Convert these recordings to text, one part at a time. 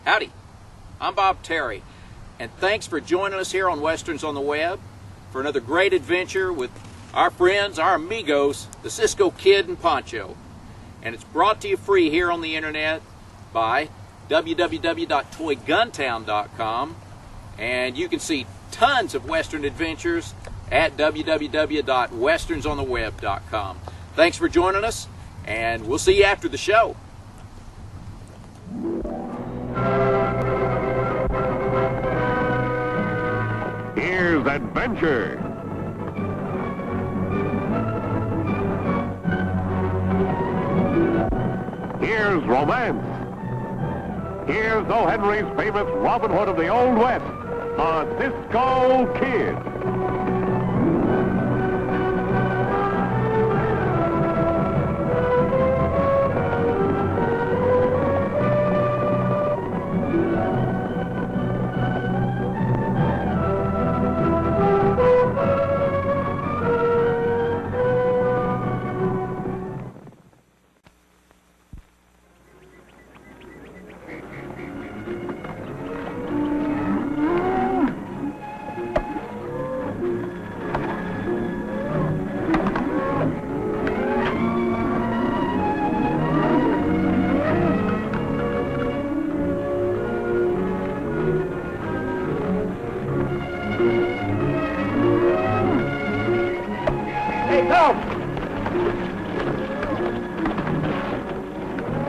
Howdy, I'm Bob Terry, and thanks for joining us here on Westerns on the Web for another great adventure with our friends, our amigos, the Cisco Kid and Poncho. And it's brought to you free here on the internet by www.toyguntown.com, and you can see tons of Western adventures at www.westernsontheweb.com. Thanks for joining us, and we'll see you after the show. Here's adventure. Here's romance. Here's O. Henry's famous Robin Hood of the Old West, the Cisco Kid.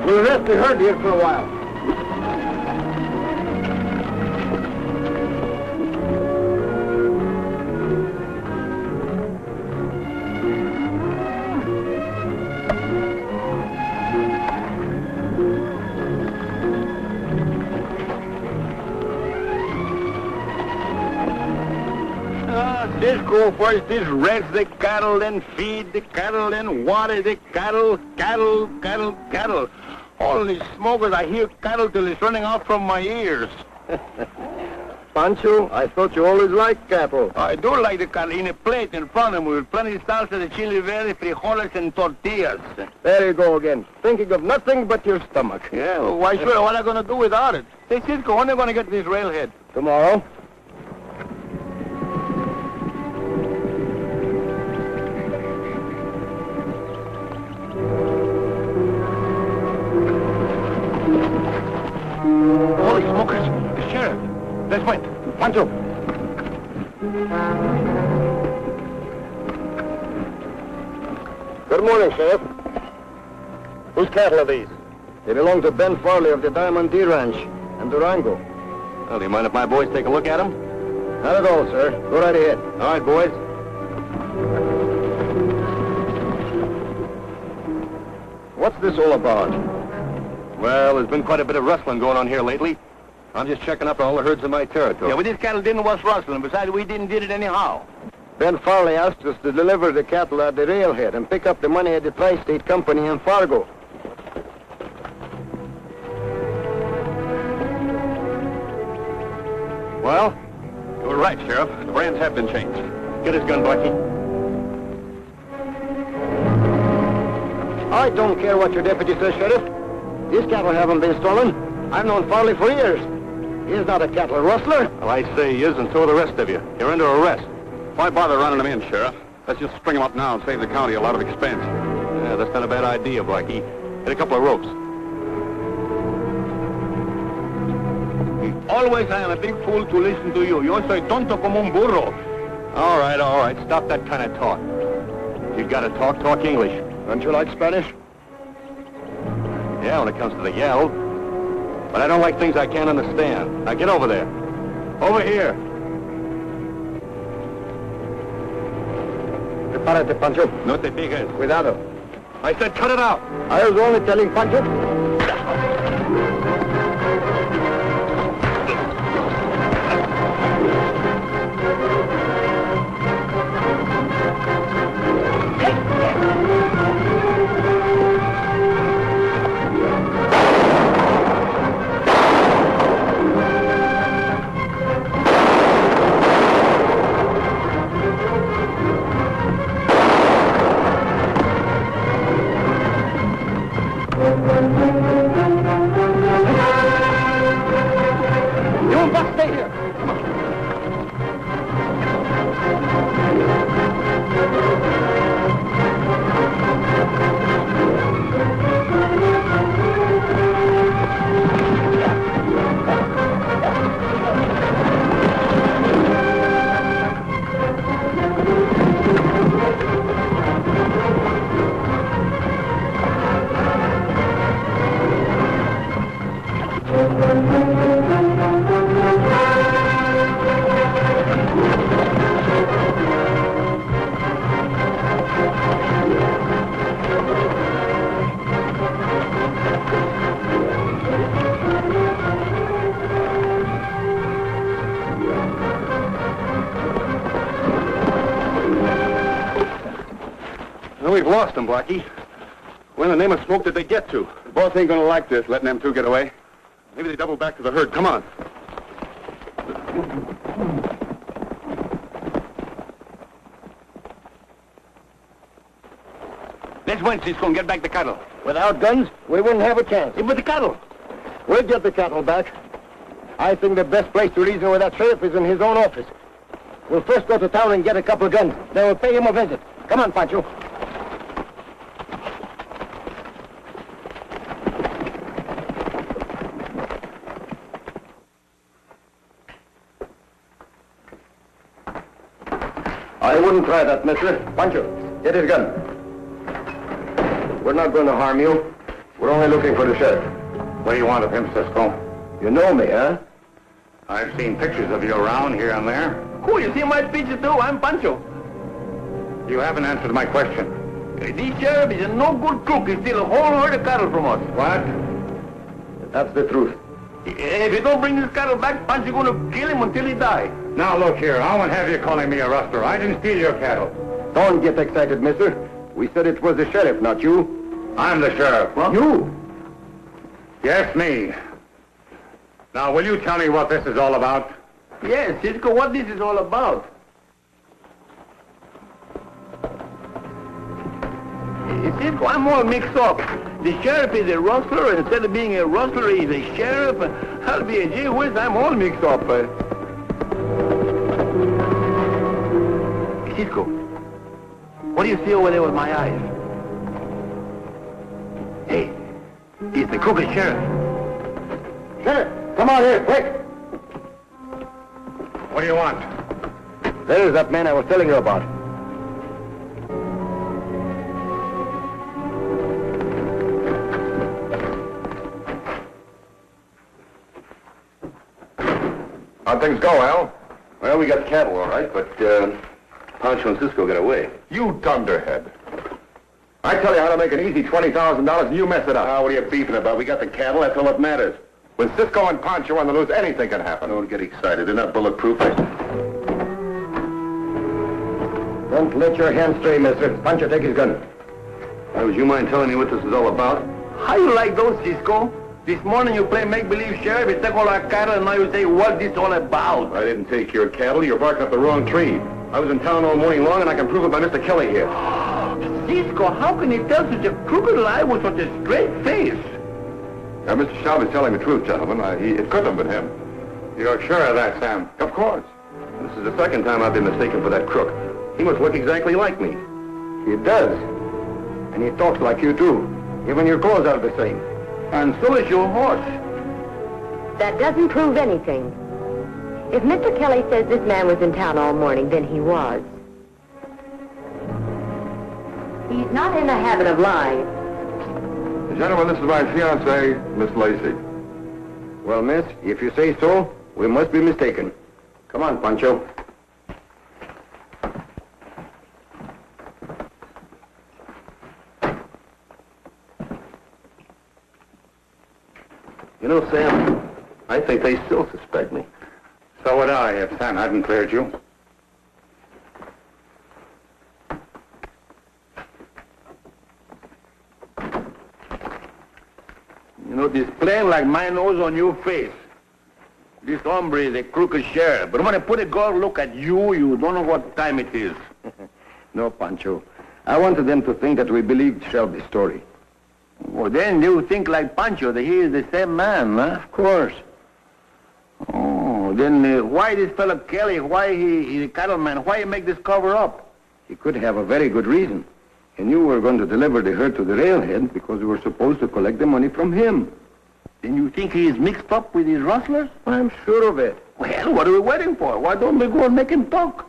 We'll rest the herd here for a while. Cisco first is rest the cattle, then feed the cattle, then water the cattle. Holy smokers, I hear cattle till it's running out from my ears. Pancho, I thought you always liked cattle. I do like the cattle in a plate in front of me with plenty of salsa de chili verde, frijoles, and tortillas. There you go again, thinking of nothing but your stomach. Yeah, well, why sure, what am I going to do without it? Hey, Cisco, when are you going to get to this railhead? Tomorrow. Holy smokers, the sheriff. Let's wait. Pancho. Good morning, Sheriff. Whose cattle are these? They belong to Ben Farley of the Diamond D Ranch and Durango. Well, do you mind if my boys take a look at them? Not at all, sir. Go right ahead. All right, boys. What's this all about? Well, there's been quite a bit of rustling going on here lately. I'm just checking up on all the herds in my territory. Yeah, but this cattle didn't was rustling. Besides, we didn't did it anyhow. Ben Farley asked us to deliver the cattle at the railhead and pick up the money at the Tri-State Company in Fargo. Well, you were right, Sheriff. The brands have been changed. Get his gun, Blackie. I don't care what your deputy says, Sheriff. These cattle haven't been stolen. I've known Farley for years. He's not a cattle rustler. Well, I say he is, and so are the rest of you. You're under arrest. Why bother running them in, Sheriff? Let's just string them up now and save the county a lot of expense. Yeah, that's not a bad idea, Blackie. Get a couple of ropes. Always I am a big fool to listen to you. Yo soy tonto como un burro. All right. Stop that kind of talk. If you gotta talk, talk English. Don't you like Spanish? Yeah, when it comes to the yell. But I don't like things I can't understand. Now get over there. Over here. Prepárate, Pancho. No te piques. Cuidado. I said cut it out. I was only telling Pancho. Thank you. we've lost them, Blackie. Where in the name of smoke did they get to? The boss ain't gonna like this, letting them two get away. Maybe they doubled back to the herd. Come on. Let's win, Cisco, and get back the cattle. Without guns, we wouldn't have a chance. But the cattle. We'll get the cattle back. I think the best place to reason with that sheriff is in his own office. We'll first go to town and get a couple of guns. Then we'll pay him a visit. Come on, Pancho. I wouldn't try that, mister. Pancho, get his gun. We're not going to harm you. We're only looking for the sheriff. What do you want of him, Cisco? You know me, huh? I've seen pictures of you around here and there. Cool, you see my picture too. I'm Pancho. You haven't answered my question. This sheriff is a no good crook. He steal a whole herd of cattle from us. What? That's the truth. If you don't bring this cattle back, Pancho's going to kill him until he dies. Now, look here. I won't have you calling me a rustler. I didn't steal your cattle. Don't get excited, mister. We said it was the sheriff, not you. I'm the sheriff. What? You? Yes, me. Now, will you tell me what this is all about? Yes, Cisco, what this is all about. Cisco, I'm all mixed up. The sheriff is a rustler. Instead of being a rustler, he's a sheriff. I'll be a gee whiz. I'm all mixed up. Cisco, what do you see over there with my eyes? Hey, it's the crooked sheriff. Sheriff, come on here, quick. What do you want? There's that man I was telling you about. How'd things go, Al? Well, we got cattle, all right, but Pancho and Cisco got away. You dunderhead. I tell you how to make an easy $20,000, and you mess it up. What are you beefing about? We got the cattle. That's all that matters. When Cisco and Pancho are on the loose, anything can happen. Don't get excited. They're not bulletproof. Don't let your hands stray, mister. Pancho, take his gun. Would you mind telling me what this is all about? How you like those, Cisco? This morning you play make-believe sheriff, you take all our cattle, and now you say, what this all about? I didn't take your cattle. You're barking up the wrong tree. I was in town all morning long, and I can prove it by Mr. Kelly here. Cisco, how can you tell such a crooked lie with such a straight face? Now, Mr. Shelby's telling the truth, gentlemen. It couldn't have been him. You're sure of that, Sam? Of course. This is the second time I've been mistaken for that crook. He must look exactly like me. He does. And he talks like you, too. Even your clothes are the same. And so is your horse. That doesn't prove anything. If Mr. Kelly says this man was in town all morning, then he was. He's not in the habit of lying. Gentlemen, this is my fiancée, Miss Lacey. Well, miss, if you say so, we must be mistaken. Come on, Pancho. You know, Sam, I think they still suspect me. So would I, if Sam hadn't cleared you. You know, this plain like my nose on your face. This hombre is a crooked sheriff. But when I put a good look at you, you don't know what time it is. No, Pancho. I wanted them to think that we believed Shelby's story. Well, then you think like Pancho, that he is the same man, huh? Of course. Oh, then why this fellow Kelly, why he's a cattleman, why he make this cover up? He could have a very good reason. He knew we were going to deliver the herd to the railhead because we were supposed to collect the money from him. Then you think he is mixed up with these rustlers? I'm sure of it. Well, what are we waiting for? Why don't we go and make him talk?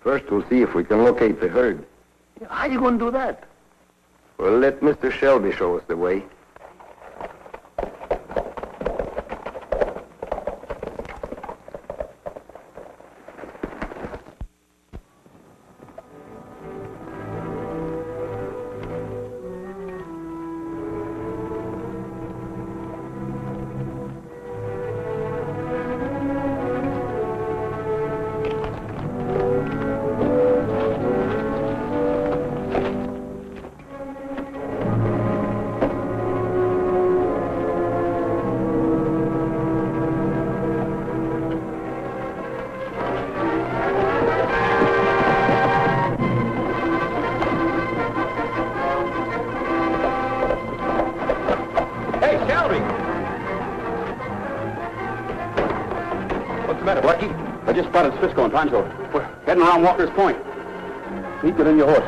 First, we'll see if we can locate the herd. How are you going to do that? We'll let Mr. Shelby show us the way. Pancho. We're heading around Walker's Point. Pete, get in your horse.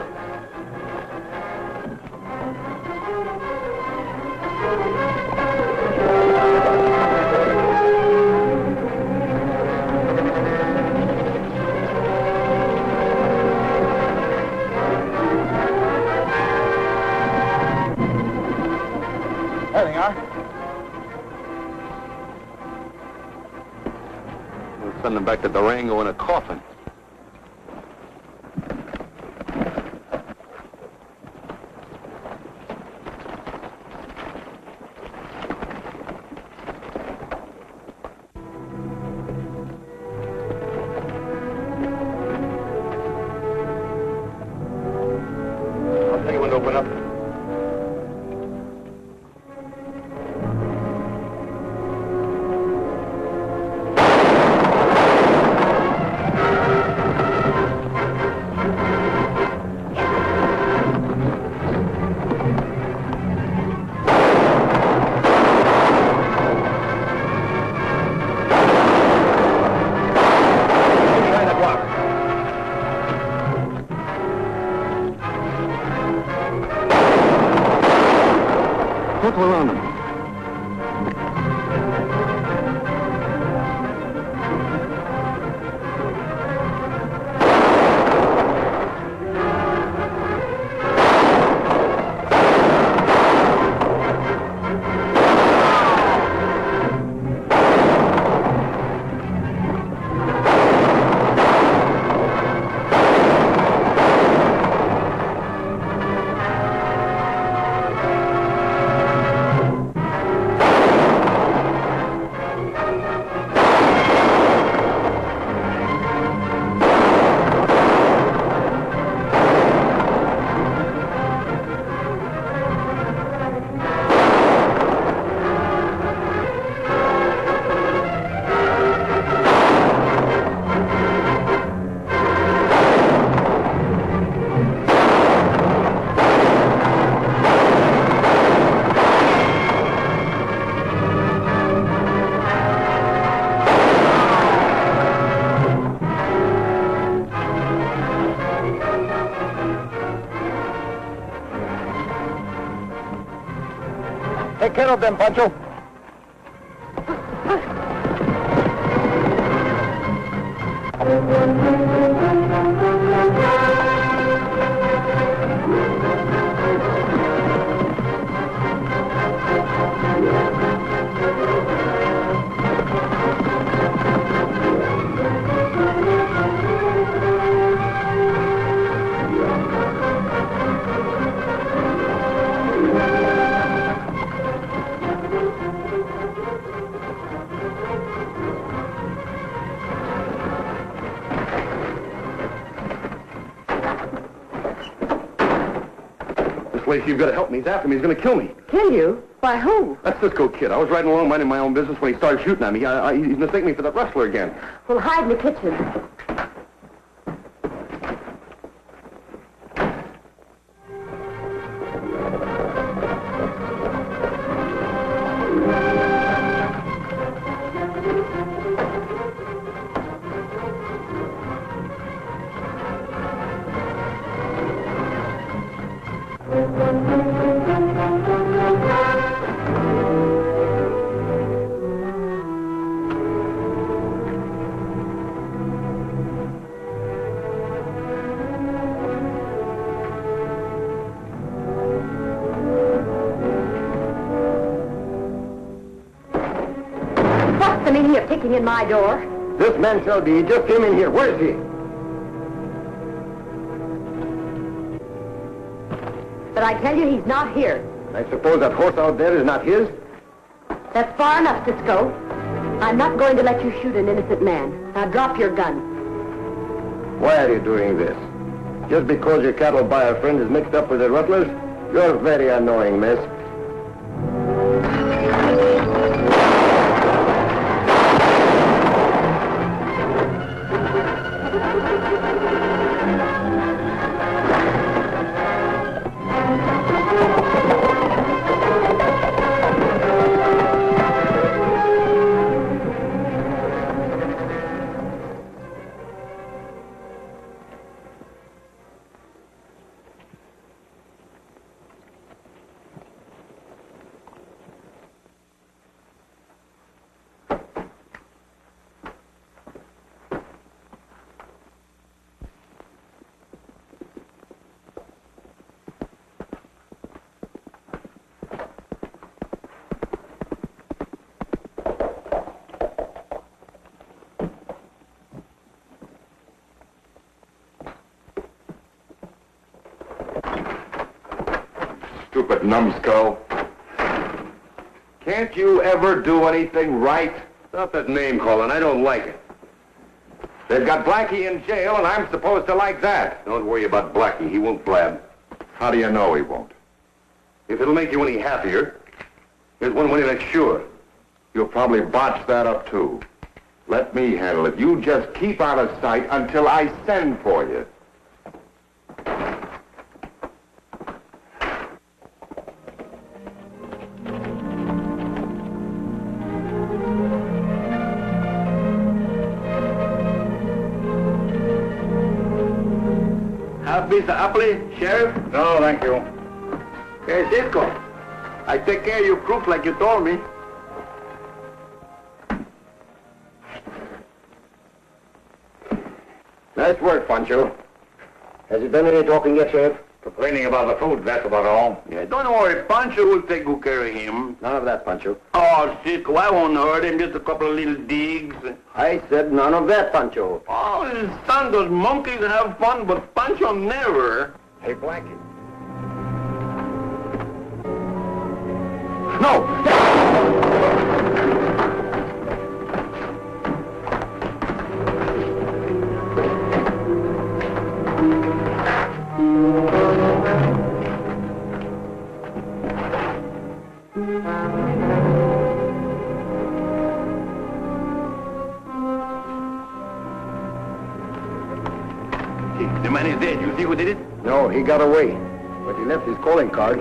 There they are. We'll send them back to Durango in a coffin. I'll tell you when to open up. Circle around them. Take care of them, Pancho. Wait, you've got to help me. He's after me. He's going to kill me. Kill you? Why, who? That Cisco kid. I was riding along minding my own business when he started shooting at me. He's mistaken me for that rustler again. Well, hide in the kitchen. What's the meaning of kicking in my door? This man Shelby, he just came in here. Where is he? But I tell you, he's not here. I suppose that horse out there is not his? That's far enough, Cisco. I'm not going to let you shoot an innocent man. Now drop your gun. Why are you doing this? Just because your cattle buyer friend is mixed up with the rustlers? You're very annoying, miss. stupid numbskull. Can't you ever do anything right? Stop that name calling. I don't like it. They've got Blackie in jail, and I'm supposed to like that. Don't worry about Blackie. He won't blab. How do you know he won't? If it'll make you any happier, here's one way that's sure. You'll probably botch that up, too. Let me handle it. You just keep out of sight until I send for you. Half piece of apple, Sheriff? No, thank you. Hey, Cisco. I take care of you crooks like you told me. Nice work, Pancho. Has he done any talking yet, Sheriff? Complaining about the food, that's about all. Yeah, don't worry. Pancho will take good care of him. None of that, Pancho. Oh, Cisco, I won't hurt him. Just a couple of little digs. I said none of that, Pancho. Oh, his son, those monkeys have fun, but Pancho never. Hey, Blackie. No! The man is dead. You see who did it? No, he got away. But he left his calling card.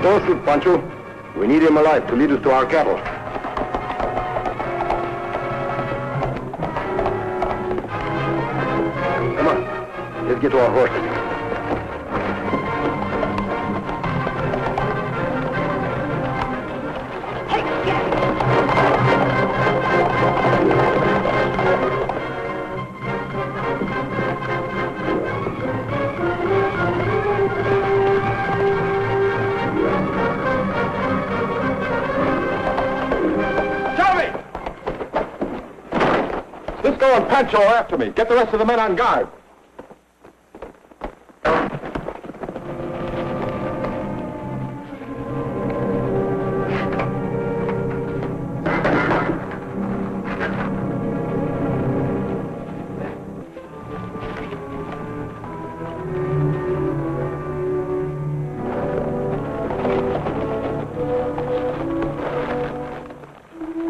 Don't shoot, Pancho. We need him alive to lead us to our cattle. Come on. Let's get to our horses. Cisco and Pancho are after me. Get the rest of the men on guard.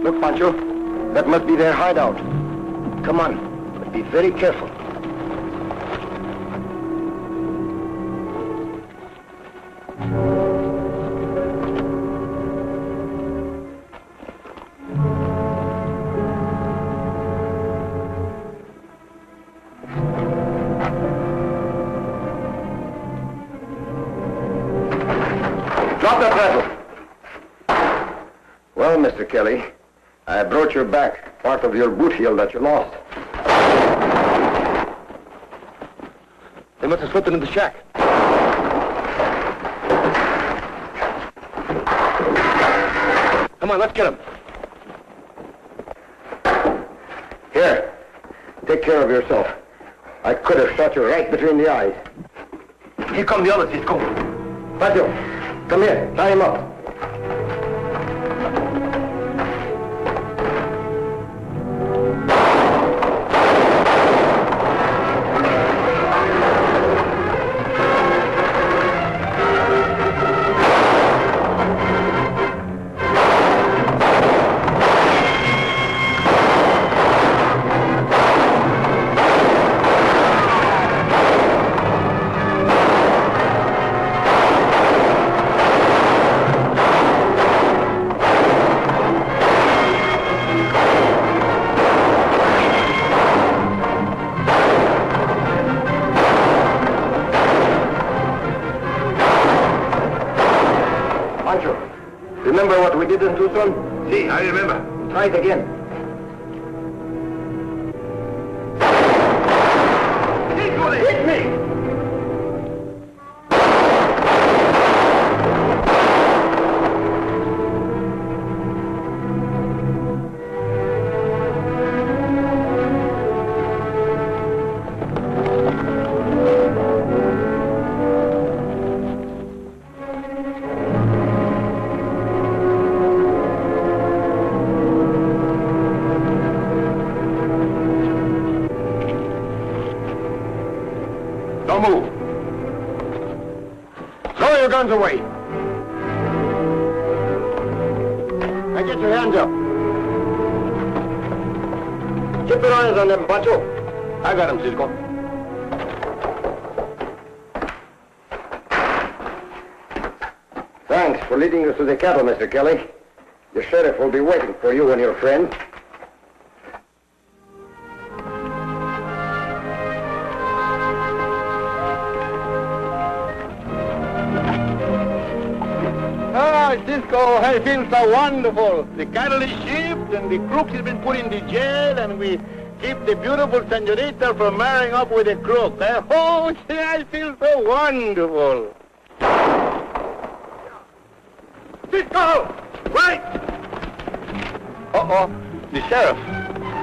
Look, Pancho. That must be their hideout. Come on, but be very careful. Drop that rifle. Well, Mr. Kelly, I brought you back part of your boot heel that you lost. They must have slipped into the shack. Come on, let's get them. Here, take care of yourself. I could have shot you right between the eyes. Here come the others, Cisco. Pancho, come here, tie him up. Remember what we did in Tucson? See, I remember. Try it again. Hit me! Don't move. Throw your guns away. Now get your hands up. Keep your eyes on them, Pancho. I got him, Cisco. Thanks for leading us to the cattle, Mr. Kelly. The sheriff will be waiting for you and your friend. Ah, Cisco, I feel so wonderful. The cattle is shipped and the crooks has been put in the jail and we keep the beautiful senorita from marrying up with a crook. Oh, I feel so wonderful. Cisco! Wait! Uh-oh, the sheriff.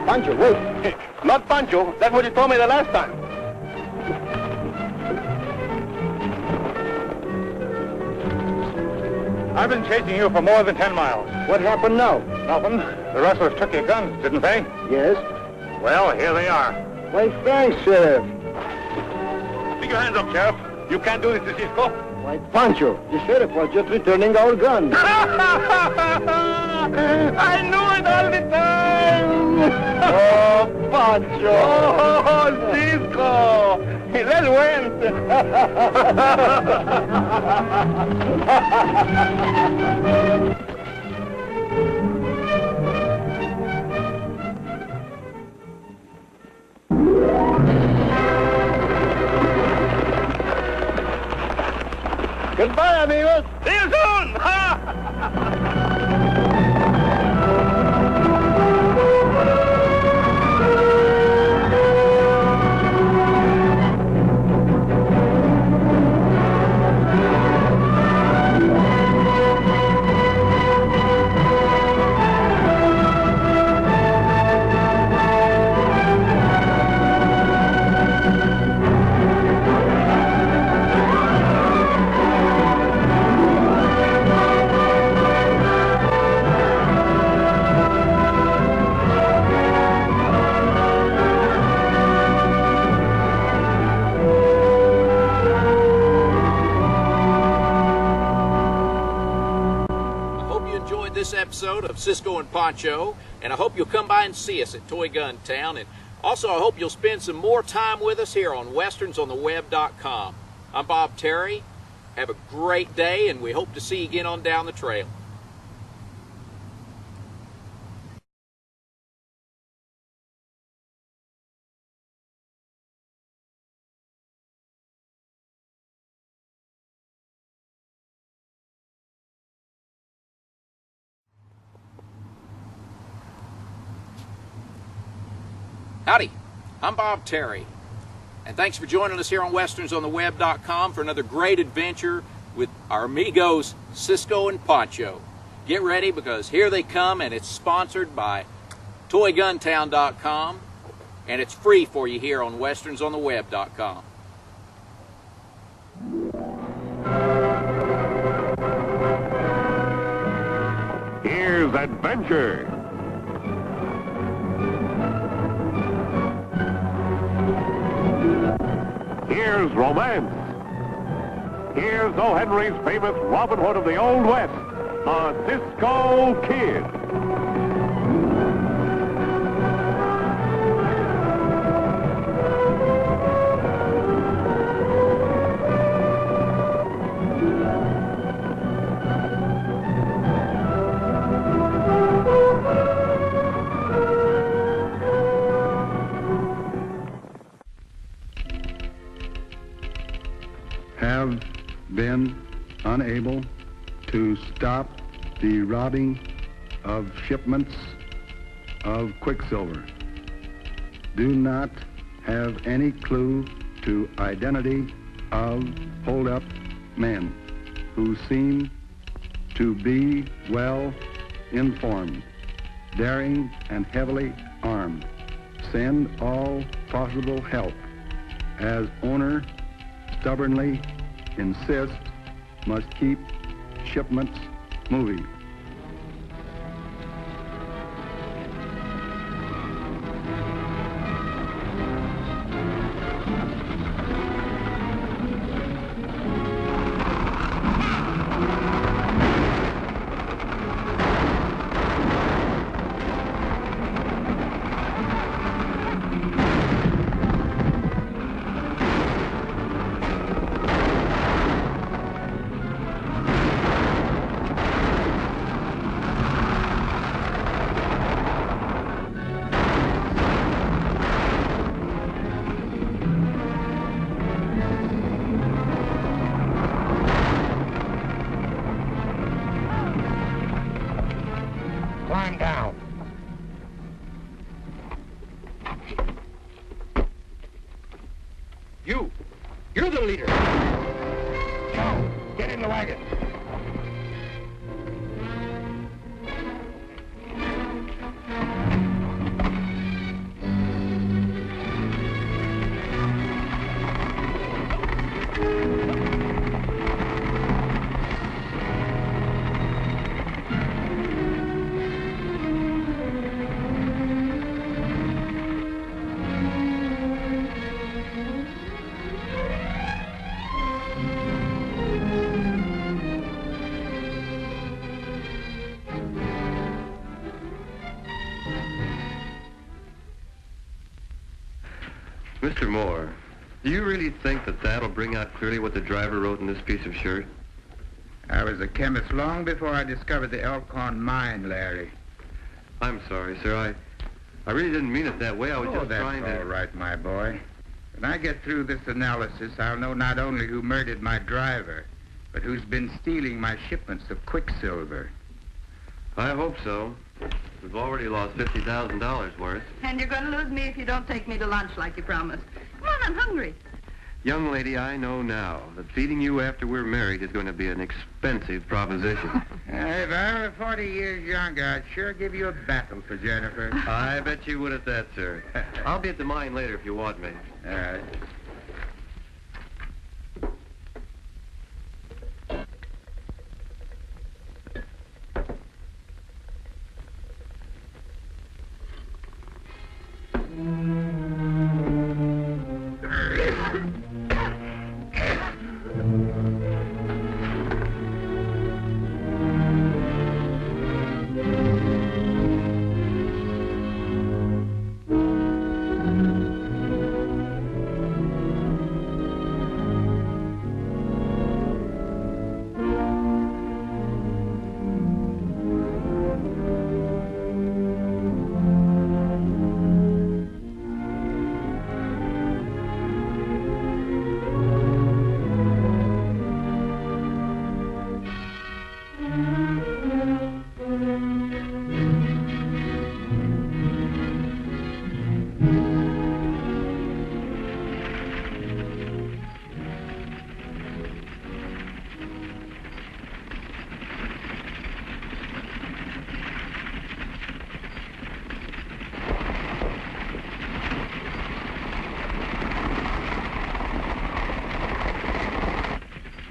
Pancho, wait. Not Pancho. That's what you told me the last time. I've been chasing you for more than 10 miles. What happened now? Nothing. The rustlers took your guns, didn't they? Yes. Well, here they are. Why, thanks, Sheriff. Stick your hands up, Sheriff. You can't do this to Cisco. Why, Pancho, the sheriff was just returning our guns. I knew it all the time. Oh, Pancho. Oh, Cisco. Let's win. Goodbye, amigos. See you soon. Episode of Cisco and Pancho, and I hope you'll come by and see us at Toy Gun Town, and also I hope you'll spend some more time with us here on westernsontheweb.com. I'm Bob Terry. Have a great day, and we hope to see you again on down the trail. Howdy, I'm Bob Terry, and thanks for joining us here on westernsontheweb.com for another great adventure with our amigos Cisco and Pancho. Get ready, because here they come, and it's sponsored by ToyGunTown.com, and it's free for you here on westernsontheweb.com. Here's adventure. Here's romance. Here's O. Henry's famous Robin Hood of the Old West, the Cisco Kid. Have been unable to stop the robbing of shipments of Quicksilver. Do not have any clue to identity of hold-up men who seem to be well informed, daring and heavily armed. Send all possible help, as owner stubbornly insist must keep shipments moving. You're the leader. Joe, get in the wagon. Mr. Moore, do you really think that that'll bring out clearly what the driver wrote in this piece of shirt? I was a chemist long before I discovered the Elkhorn mine, Larry. I'm sorry, sir. I really didn't mean it that way. I was just trying to... That's all right, my boy. When I get through this analysis, I'll know not only who murdered my driver, but who's been stealing my shipments of Quicksilver. I hope so. We've already lost $50,000 worth. And you're going to lose me if you don't take me to lunch like you promised. Come on, I'm hungry. Young lady, I know now that feeding you after we're married is going to be an expensive proposition. If I were 40 years younger, I'd sure give you a battle for Jennifer. I bet you would at that, sir. I'll be at the mine later if you want me. All right.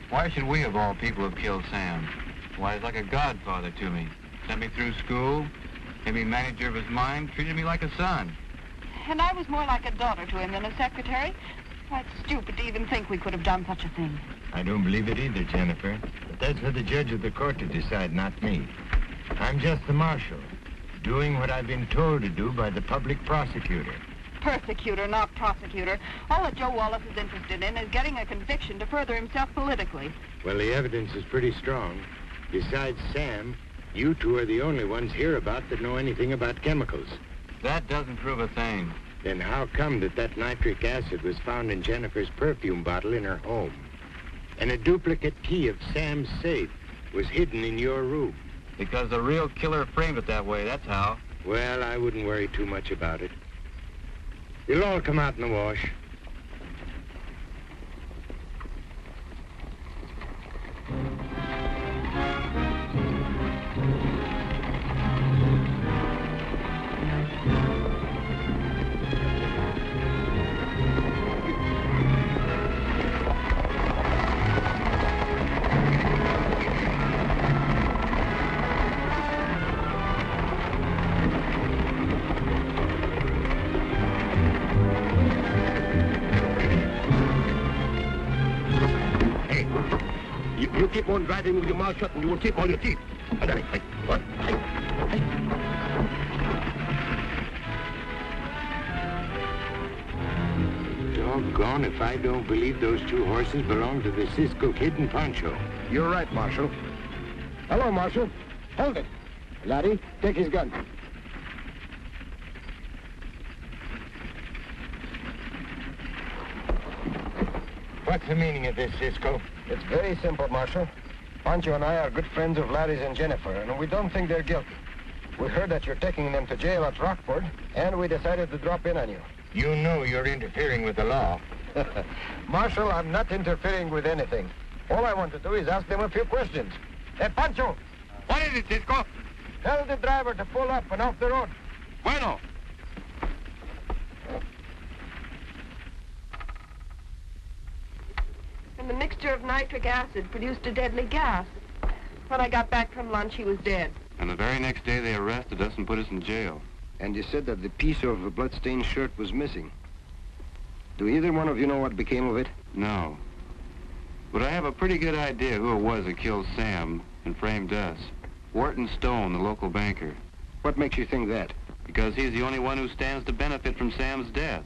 Why should we, of all people, have killed Sam? Why, he's like a godfather to me. Sent me through school, made me manager of his mine, treated me like a son. And I was more like a daughter to him than a secretary. Why, it's stupid to even think we could have done such a thing. I don't believe it either, Jennifer. But that's for the judge of the court to decide, not me. I'm just the marshal, doing what I've been told to do by the public prosecutor. Persecutor, not prosecutor. All that Joe Wallace is interested in is getting a conviction to further himself politically. Well, the evidence is pretty strong. Besides Sam, you two are the only ones hereabout that know anything about chemicals. That doesn't prove a thing. Then how come that nitric acid was found in Jennifer's perfume bottle in her home? And a duplicate key of Sam's safe was hidden in your room? Because the real killer framed it that way, that's how. Well, I wouldn't worry too much about it. You'll all come out in the wash. You keep on driving with your mouth shut and you will keep all your teeth. What? Doggone if I don't believe those two horses belong to the Cisco Kid and Pancho. You're right, Marshal. Hello, Marshal. Hold it. Laddie, take his gun. What's the meaning of this, Cisco? It's very simple, Marshal. Pancho and I are good friends of Laddie's and Jennifer, and we don't think they're guilty. We heard that you're taking them to jail at Rockford, and we decided to drop in on you. You know you're interfering with the law. Marshal, I'm not interfering with anything. All I want to do is ask them a few questions. Hey, Pancho! What is it, Cisco? Tell the driver to pull up and off the road. Bueno. And the mixture of nitric acid produced a deadly gas. When I got back from lunch, he was dead. And the very next day, they arrested us and put us in jail. And you said that the piece of a blood-stained shirt was missing. Do either one of you know what became of it? No. But I have a pretty good idea who it was that killed Sam and framed us. Wharton Stone, the local banker. What makes you think that? Because he's the only one who stands to benefit from Sam's death.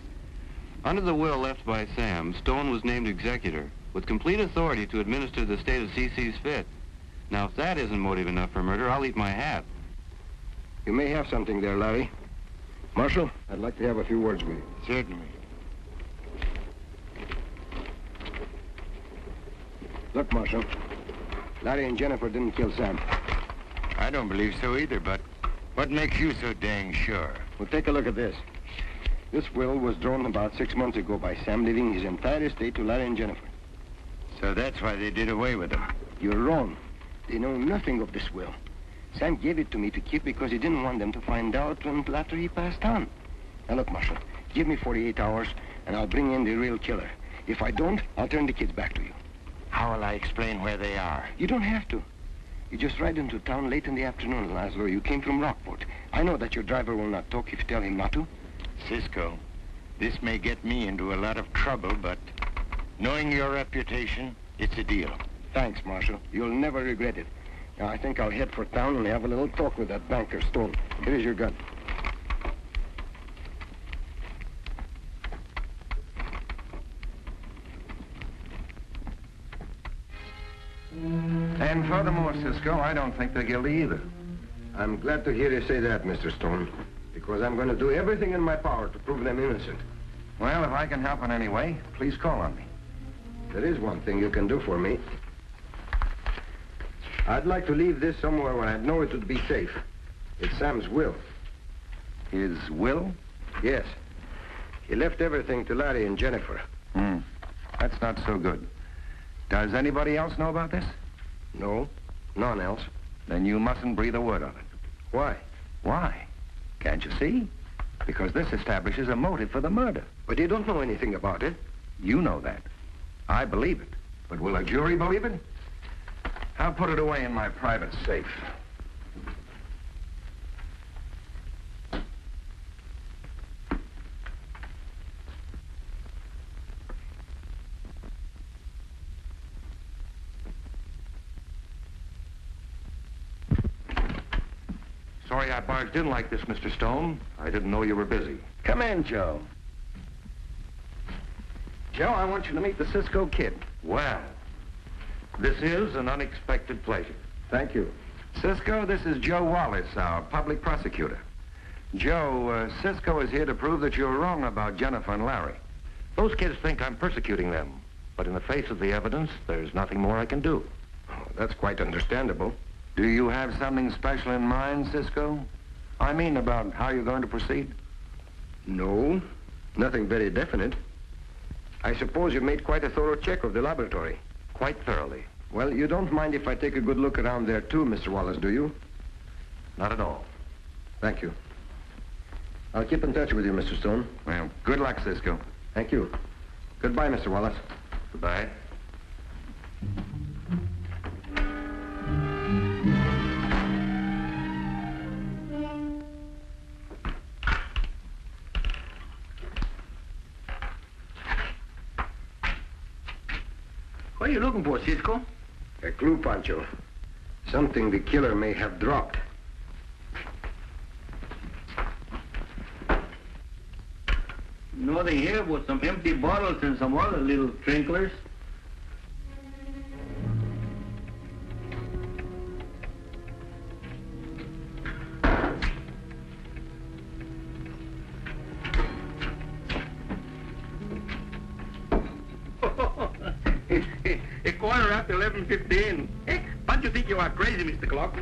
Under the will left by Sam, Stone was named executor, with complete authority to administer the estate as he sees fit. Now, if that isn't motive enough for murder, I'll eat my hat. You may have something there, Larry. Marshal, I'd like to have a few words with you. Certainly. Look, Marshal, Larry and Jennifer didn't kill Sam. I don't believe so either, but what makes you so dang sure? Well, take a look at this. This will was drawn about 6 months ago by Sam, leaving his entire estate to Larry and Jennifer. So that's why they did away with him. You're wrong. They know nothing of this will. Sam gave it to me to keep because he didn't want them to find out until after he passed on. Now, look, Marshal, give me 48 hours, and I'll bring in the real killer. If I don't, I'll turn the kids back to you. How will I explain where they are? You don't have to. You just ride into town late in the afternoon, Laszlo. You came from Rockport. I know that your driver will not talk if you tell him not to. Cisco, this may get me into a lot of trouble, but knowing your reputation, it's a deal. Thanks, Marshal. You'll never regret it. Now, I think I'll head for town and have a little talk with that banker, Stone. Here's your gun. And furthermore, Cisco, I don't think they're guilty either. I'm glad to hear you say that, Mr. Stone, because I'm going to do everything in my power to prove them innocent. Well, if I can help in any way, please call on me. There is one thing you can do for me. I'd like to leave this somewhere where I'd know it would be safe. It's Sam's will. His will? Yes. He left everything to Larry and Jennifer. That's not so good. Does anybody else know about this? No, none else. Then you mustn't breathe a word of it. Why? Why? Can't you see? Because this establishes a motive for the murder. But you don't know anything about it. You know that. I believe it. But will a jury believe it? I'll put it away in my private safe. Sorry I barged in like this, Mr. Stone. I didn't know you were busy. Come in, Joe. Joe, I want you to meet the Cisco Kid. Well, this is an unexpected pleasure. Thank you. Cisco, this is Joe Wallace, our public prosecutor. Joe, Cisco is here to prove that you're wrong about Jennifer and Larry. Those kids think I'm persecuting them, but in the face of the evidence, there's nothing more I can do. Oh, that's quite understandable. Do you have something special in mind, Cisco? I mean, about how you're going to proceed? No, nothing very definite. I suppose you made quite a thorough check of the laboratory. Quite thoroughly. Well, you don't mind if I take a good look around there, too, Mr. Wallace, do you? Not at all. Thank you. I'll keep in touch with you, Mr. Stone. Well, good luck, Cisco. Thank you. Goodbye, Mr. Wallace. Goodbye. What are you looking for, Cisco? A clue, Pancho. Something the killer may have dropped. Nothing here but some empty bottles and some other little trinklers. A quarter after 11:15. Hey, don't you think you are crazy, Mr. Clock?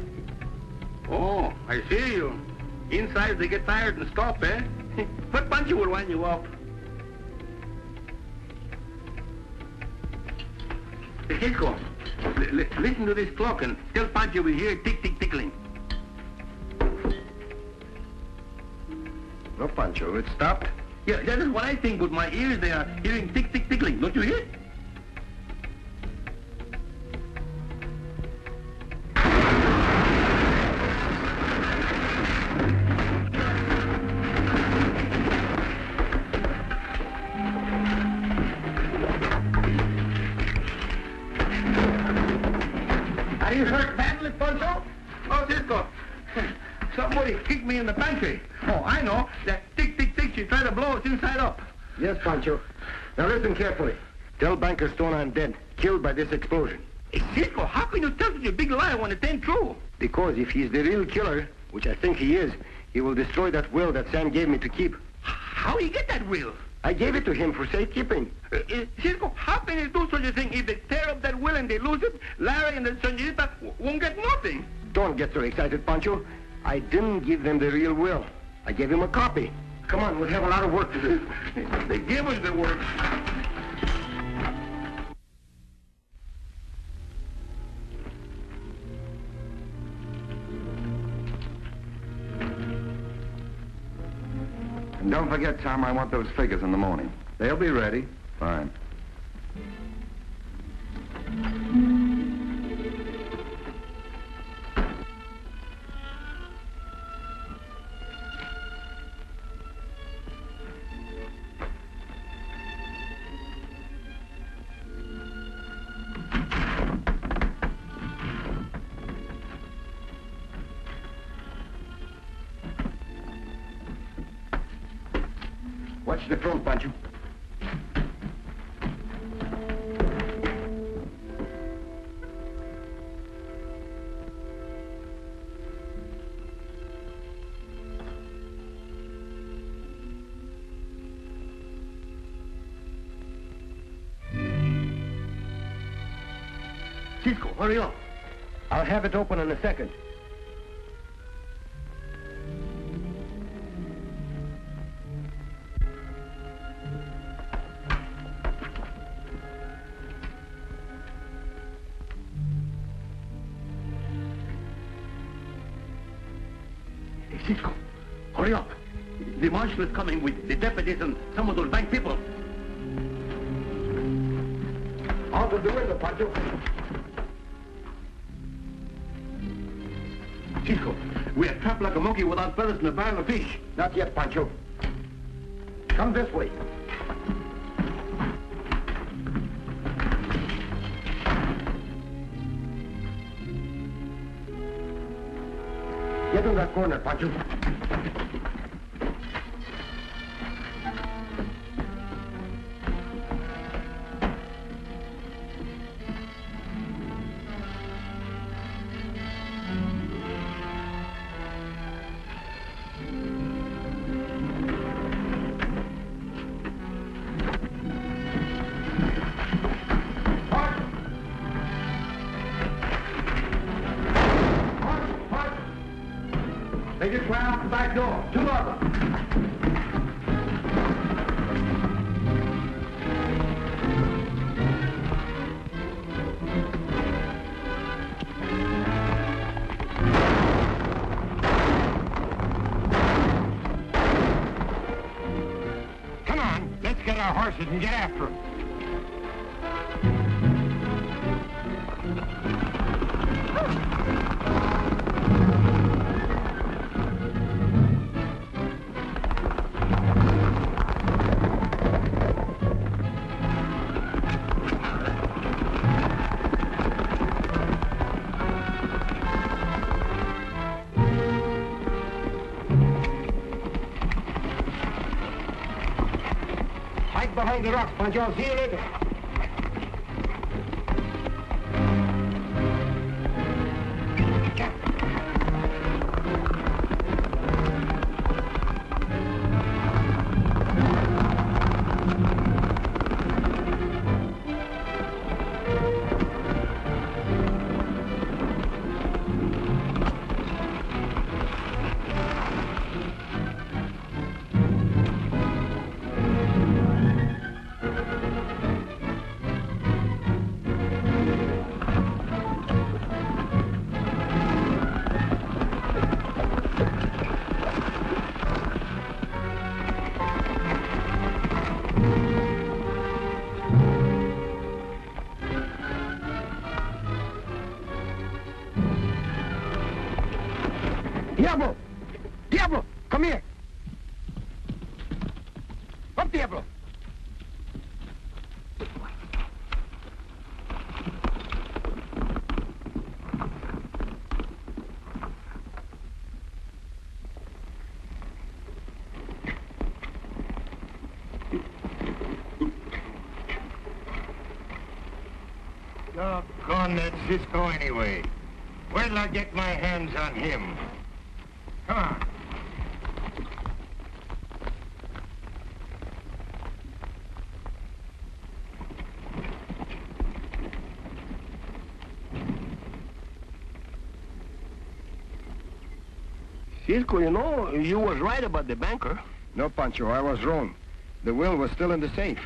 Oh, I see you. Inside they get tired and stop, eh? But Pancho will wind you up. Cisco, listen to this clock and tell Pancho we hear tickling. No, Pancho, it stopped. Yeah, that is what I think. With my ears, they are hearing tickling. Don't you hear it? Are you hurt badly, Pancho? Oh, Cisco. Somebody kicked me in the pantry. Oh, I know. That tick, she tried to blow us inside up. Yes, Pancho. Now listen carefully. Tell Banker Stone I'm dead, killed by this explosion. Hey, Cisco, how can you tell such a big lie when it ain't true? Because if he's the real killer, which I think he is, he will destroy that will that Sam gave me to keep. How he get that will? I gave it to him for safekeeping. Cisco, how can he do such a thing? If they tear up that will and they lose it, Larry and the senorita won't get nothing. Don't get so excited, Pancho. I didn't give them the real will. I gave him a copy. Come on, we'll have a lot of work to do. They give us the work. And don't forget, Tom, I want those figures in the morning. They'll be ready. Fine. Watch the front, Pancho. Cisco, hurry up. I'll have it open in a second. Cisco, hurry up. The marshal is coming with the deputies and some of those bank people. Out of the window, Pancho. Cisco, we are trapped like a monkey without feathers in a barrel of fish. Not yet, Pancho. Come this way. Get in that corner, Pancho. They just ran out the back door. Two of them. Come on, let's get our horses and get after them. Behind the rocks, Pancho. I'll see you later. Diablo! Diablo! Come here! Up, Diablo! Doggone that Cisco anyway. Where'll I get my hands on him? Come on. Cisco, you know, you was right about the banker. No, Pancho, I was wrong. The will was still in the safe.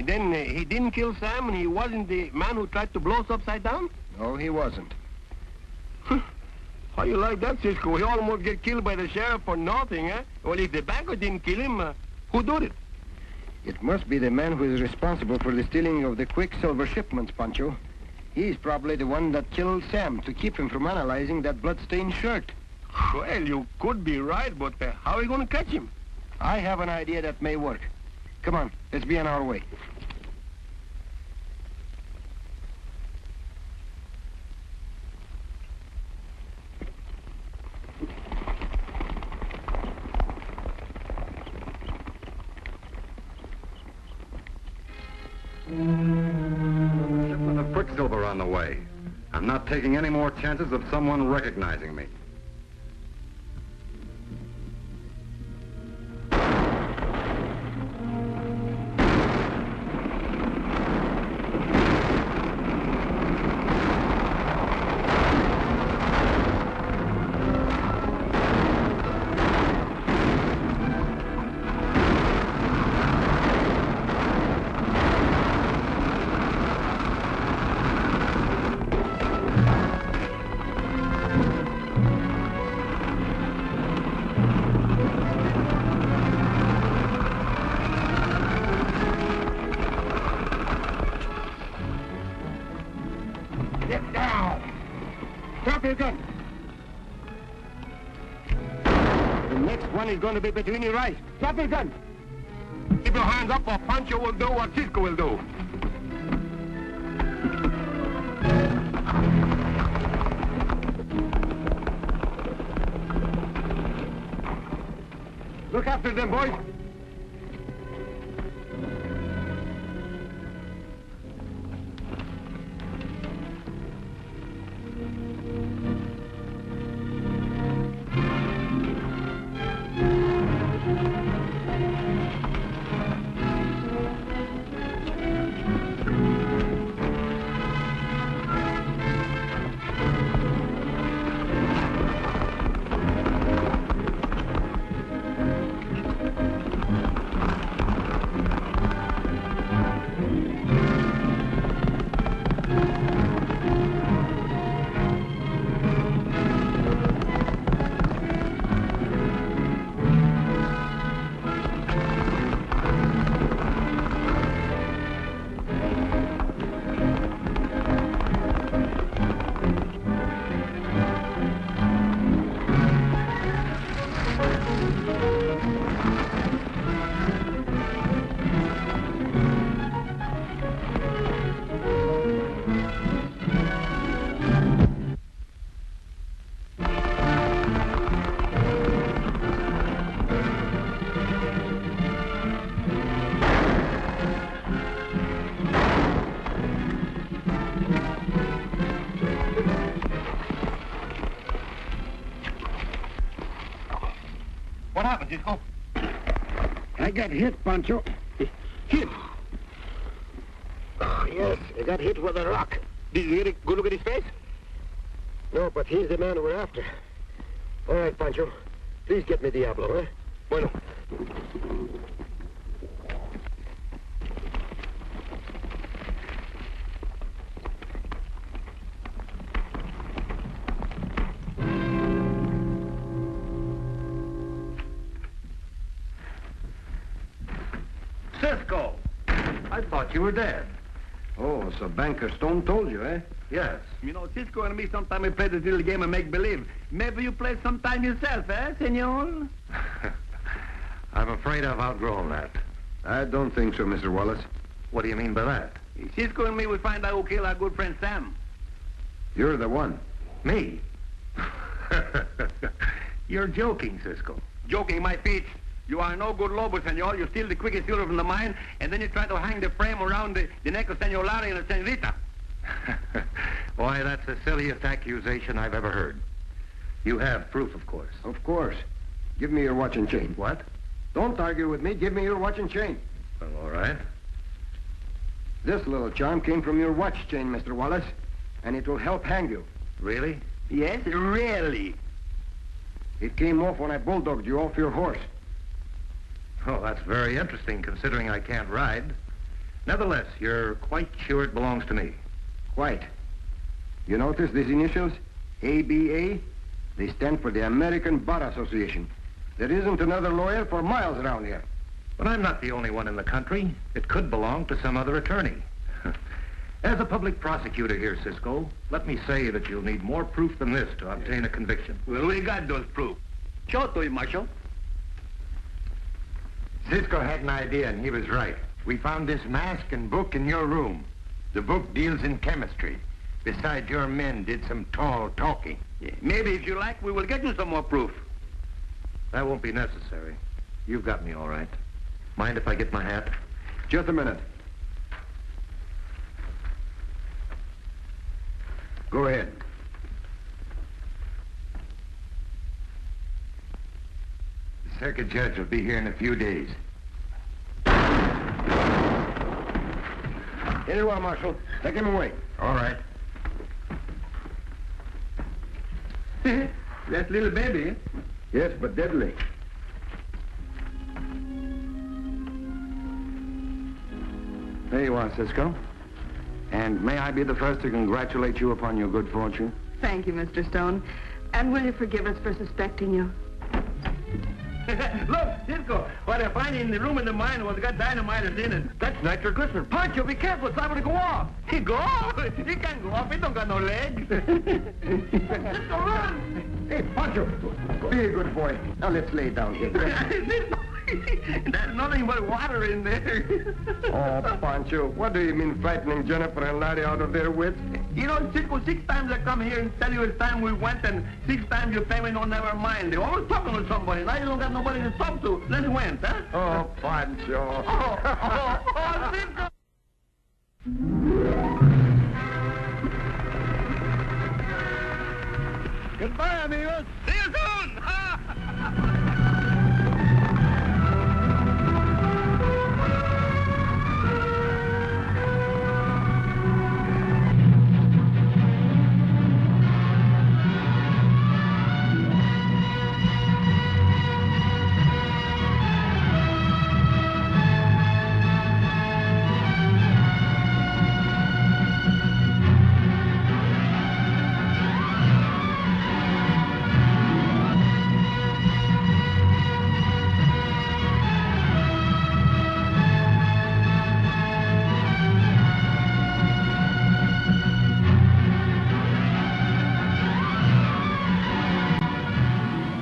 Then he didn't kill Sam, and he wasn't the man who tried to blow us upside down? No, he wasn't. How you like that, Cisco? He almost get killed by the sheriff for nothing, eh? Well, if the banker didn't kill him, who did it? It must be the man who is responsible for the stealing of the Quicksilver shipments, Pancho. He's probably the one that killed Sam to keep him from analyzing that blood-stained shirt. Well, you could be right, but how are we going to catch him? I have an idea that may work. Come on, let's be on our way. Shipment of Quicksilver on the way. I'm not taking any more chances of someone recognizing me. Get down! Drop your gun! The next one is going to be between your eyes. Drop your gun! Keep your hands up, or Pancho will do what Cisco will do. Look after them, boys. What happened, Cisco? I got hit, Pancho. Hit? Oh, yes, I got hit with a rock. Did you get a good look at his face? No, but he's the man we're after. All right, Pancho. Please get me Diablo, eh? Bueno. Cisco! I thought you were dead. Oh, so Banker Stone told you, eh? Yes. You know, Cisco and me, sometimes we play this little game of make-believe. Maybe you play sometime yourself, eh, senor? I'm afraid I've outgrown that. I don't think so, Mr. Wallace. What do you mean by that? Cisco and me will find out who killed our good friend Sam. You're the one. Me? You're joking, Cisco. Joking, my feet. You are no good lobo, senor. You steal the Quicksilver from the mine, and then you try to hang the frame around the neck of Senor Larry and the senorita. Why, that's the silliest accusation I've ever heard. You have proof, of course. Of course. Give me your watch and chain. What? Don't argue with me. Give me your watch and chain. Well, all right. This little charm came from your watch chain, Mr. Wallace, and it will help hang you. Really? Yes, really. It came off when I bulldogged you off your horse. Oh, that's very interesting, considering I can't ride. Nevertheless, you're quite sure it belongs to me. Quite. You notice these initials? ABA? They stand for the American Bar Association. There isn't another lawyer for miles around here. But I'm not the only one in the country. It could belong to some other attorney. As a public prosecutor here, Cisco, let me say that you'll need more proof than this to obtain a conviction. Well, we got those proof. Show it to him, Marshal. Cisco had an idea, and he was right. We found this mask and book in your room. The book deals in chemistry. Besides, your men did some tall talking. Yeah, maybe, if you like, we will get you some more proof. That won't be necessary. You've got me all right. Mind if I get my hat? Just a minute. Go ahead. The circuit judge will be here in a few days. Here you are, Marshal. Take him away. All right. That little baby. Yes, but deadly. There you are, Cisco. And may I be the first to congratulate you upon your good fortune? Thank you, Mr. Stone. And will you forgive us for suspecting you? Look, Cisco, what I find in the room in the mine was got dynamite in it. That's nitroglycerin. Pancho, be careful. It's liable to go off. He go off? He can't go off. He don't got no legs. Cisco, run. Hey, Pancho, be a good boy. Now let's lay down here. There's nothing but water in there. Oh, Pancho, what do you mean frightening Jennifer and Larry out of their wits? You know, Cisco, 6 times I come here and tell you it's time we went, and 6 times your family don't never mind. They're always talking to somebody. Now you don't got nobody to talk to. Let's went, huh? Oh, Pancho. Oh, Cisco. Goodbye, amigos. See you soon.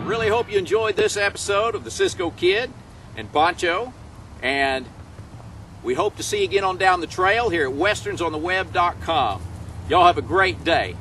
Really hope you enjoyed this episode of the Cisco Kid and Pancho, and we hope to see you again on down the trail here at westernsontheweb.com. Y'all have a great day.